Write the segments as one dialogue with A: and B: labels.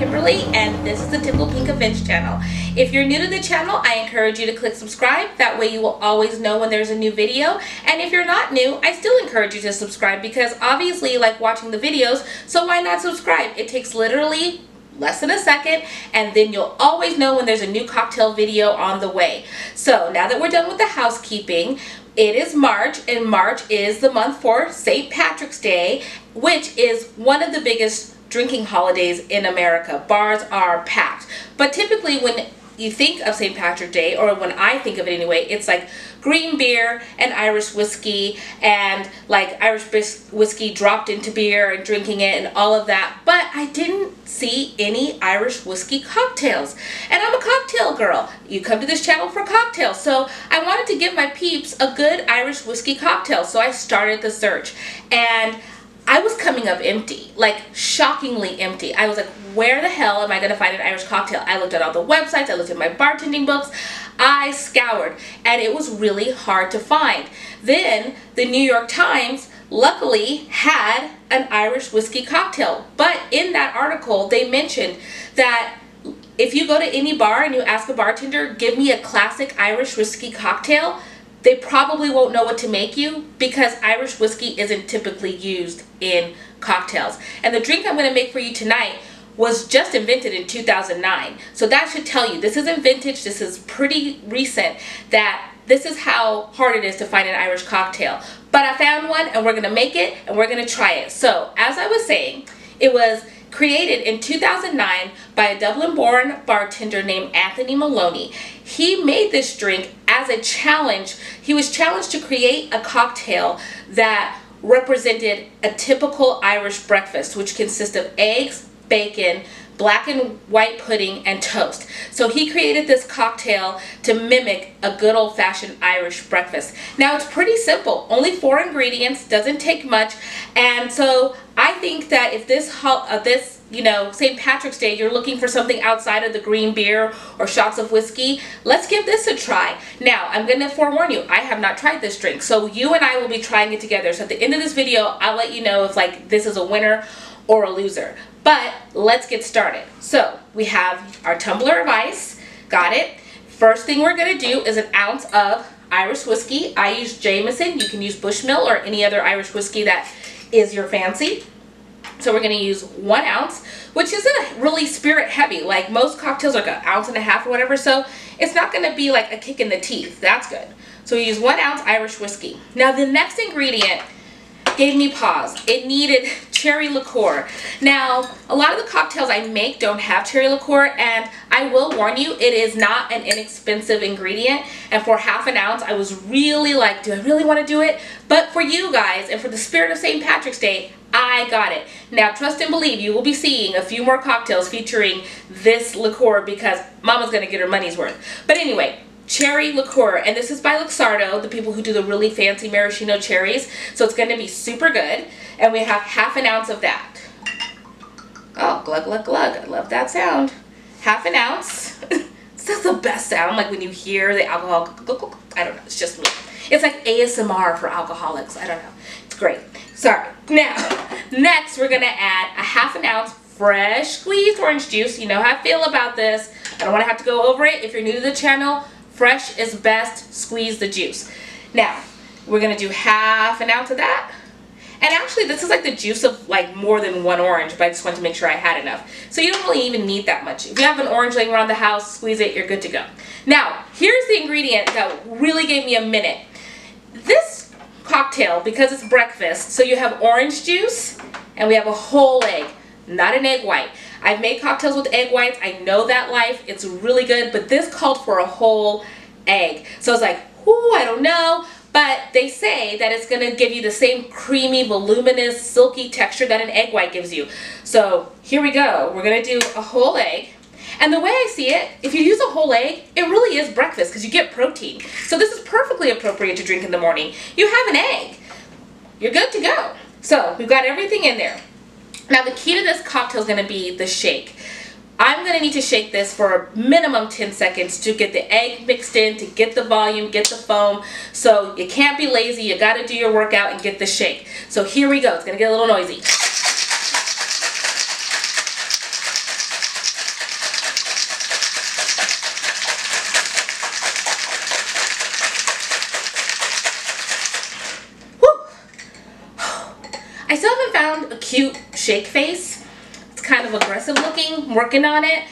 A: Kimberly, and this is the Tickle Pink Events channel. If you're new to the channel, I encourage you to click subscribe. That way you will always know when there's a new video. And if you're not new, I still encourage you to subscribe because obviously you like watching the videos, so why not subscribe? It takes literally less than a second, and then you'll always know when there's a new cocktail video on the way. So now that we're done with the housekeeping, it is March, and March is the month for St. Patrick's Day, which is one of the biggest drinking holidays in America. Bars are packed. But typically when you think of St. Patrick's Day, or when I think of it anyway, it's like green beer and Irish whiskey, and like Irish whiskey dropped into beer and drinking it and all of that. But I didn't see any Irish whiskey cocktails. And I'm a cocktail girl. You come to this channel for cocktails. So I wanted to give my peeps a good Irish whiskey cocktail. So I started the search. And I was coming up empty, like shockingly empty. I was like, where the hell am I going to find an Irish cocktail? I looked at all the websites, I looked at my bartending books, I scoured, and it was really hard to find. Then the New York Times luckily had an Irish whiskey cocktail, but in that article they mentioned that if you go to any bar and you ask a bartender, give me a classic Irish whiskey cocktail, they probably won't know what to make you because Irish whiskey isn't typically used in cocktails. And the drink I'm going to make for you tonight was just invented in 2009. So that should tell you this isn't vintage, this is pretty recent, that this is how hard it is to find an Irish cocktail. But I found one and we're going to make it and we're going to try it. So as I was saying, it was created in 2009 by a Dublin-born bartender named Anthony Maloney. He made this drink as a challenge. He was challenged to create a cocktail that represented a typical Irish breakfast, which consists of eggs, bacon, black and white pudding, and toast. So he created this cocktail to mimic a good old-fashioned Irish breakfast. Now it's pretty simple, only 4 ingredients, doesn't take much, and so I think that if this St. Patrick's Day you're looking for something outside of the green beer or shots of whiskey, let's give this a try. Now I'm going to forewarn you, I have not tried this drink, so you and I will be trying it together. So at the end of this video I'll let you know if like this is a winner or a loser. But let's get started. So we have our tumbler of ice, got it. First thing we're going to do is 1 ounce of Irish whiskey. I use Jameson, you can use Bushmill or any other Irish whiskey that is your fancy. So we're going to use 1 ounce, which isn't really spirit heavy. Like most cocktails are like 1.5 ounces or whatever, so it's not going to be like a kick in the teeth. That's good. So we use 1 ounce Irish whiskey. Now the next ingredient gave me pause. It needed cherry liqueur. Now, a lot of the cocktails I make don't have cherry liqueur, and I will warn you, it is not an inexpensive ingredient. And for 1/2 ounce, I was really like, do I really want to do it? But for you guys, and for the spirit of St. Patrick's Day, I got it. Now, trust and believe, you will be seeing a few more cocktails featuring this liqueur because Mama's going to get her money's worth. But anyway, cherry liqueur, and this is by Luxardo, the people who do the really fancy maraschino cherries, so it's going to be super good. And we have 1/2 ounce of that. Oh, glug glug glug, I love that sound. 1/2 ounce. That's the best sound, like when you hear the alcohol. I don't know, it's just me. It's like ASMR for alcoholics. I don't know, it's great. Sorry. Now next we're going to add 1/2 ounce fresh squeezed orange juice. You know how I feel about this, I don't want to have to go over it. If you're new to the channel, fresh is best, squeeze the juice. Now, we're going to do 1/2 ounce of that. And actually, this is like the juice of like more than 1 orange, but I just wanted to make sure I had enough. So you don't really even need that much. If you have an orange laying around the house, squeeze it, you're good to go. Now, here's the ingredient that really gave me a minute. This cocktail, because it's breakfast, so you have orange juice, and we have a whole egg, not an egg white. I've made cocktails with egg whites. I know that life. It's really good, but this called for a whole egg. So I was like, ooh, I don't know. But they say that it's going to give you the same creamy, voluminous, silky texture that an egg white gives you. So here we go. We're going to do a whole egg. And the way I see it, if you use a whole egg, it really is breakfast because you get protein. So this is perfectly appropriate to drink in the morning. You have an egg. You're good to go. So we've got everything in there. Now the key to this cocktail is going to be the shake. I'm going to need to shake this for a minimum 10 seconds to get the egg mixed in, to get the volume, get the foam. So you can't be lazy, you got to do your workout and get the shake. So here we go, it's going to get a little noisy. found a cute shake face. It's kind of aggressive looking. I'm working on it.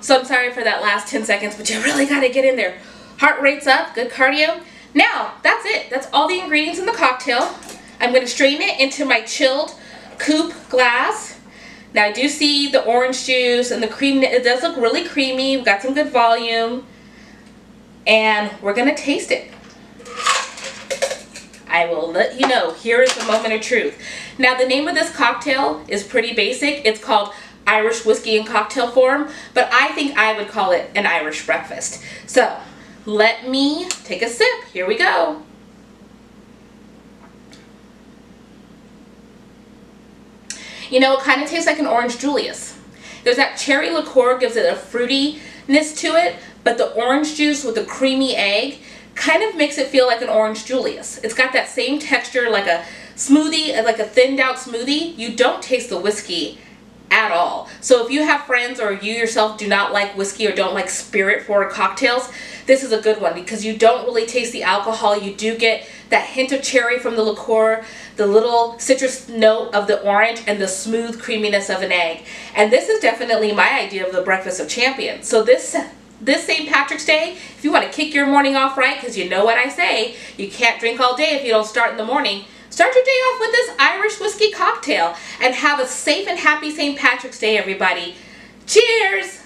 A: So I'm sorry for that last 10 seconds, but you really got to get in there. Heart rate's up, good cardio. Now, that's it. That's all the ingredients in the cocktail. I'm going to strain it into my chilled coupe glass. Now, I do see the orange juice and the cream. It does look really creamy. We've got some good volume. And we're going to taste it. I will let you know. Here is the moment of truth. Now, the name of this cocktail is pretty basic. It's called Irish whiskey in cocktail form, but I think I would call it an Irish breakfast. So, let me take a sip. Here we go. You know, it kind of tastes like an orange Julius. There's that cherry liqueur, gives it a fruitiness to it, but the orange juice with the creamy egg kind of makes it feel like an orange Julius. It's got that same texture like a smoothie, like a thinned out smoothie. You don't taste the whiskey at all. So if you have friends or you yourself do not like whiskey or don't like spirit forward cocktails, this is a good one because you don't really taste the alcohol. You do get that hint of cherry from the liqueur, the little citrus note of the orange, and the smooth creaminess of an egg. And this is definitely my idea of the breakfast of champions. So this St. Patrick's Day, if you want to kick your morning off right, because you know what I say, you can't drink all day if you don't start in the morning. Start your day off with this Irish whiskey cocktail and have a safe and happy St. Patrick's Day, everybody. Cheers!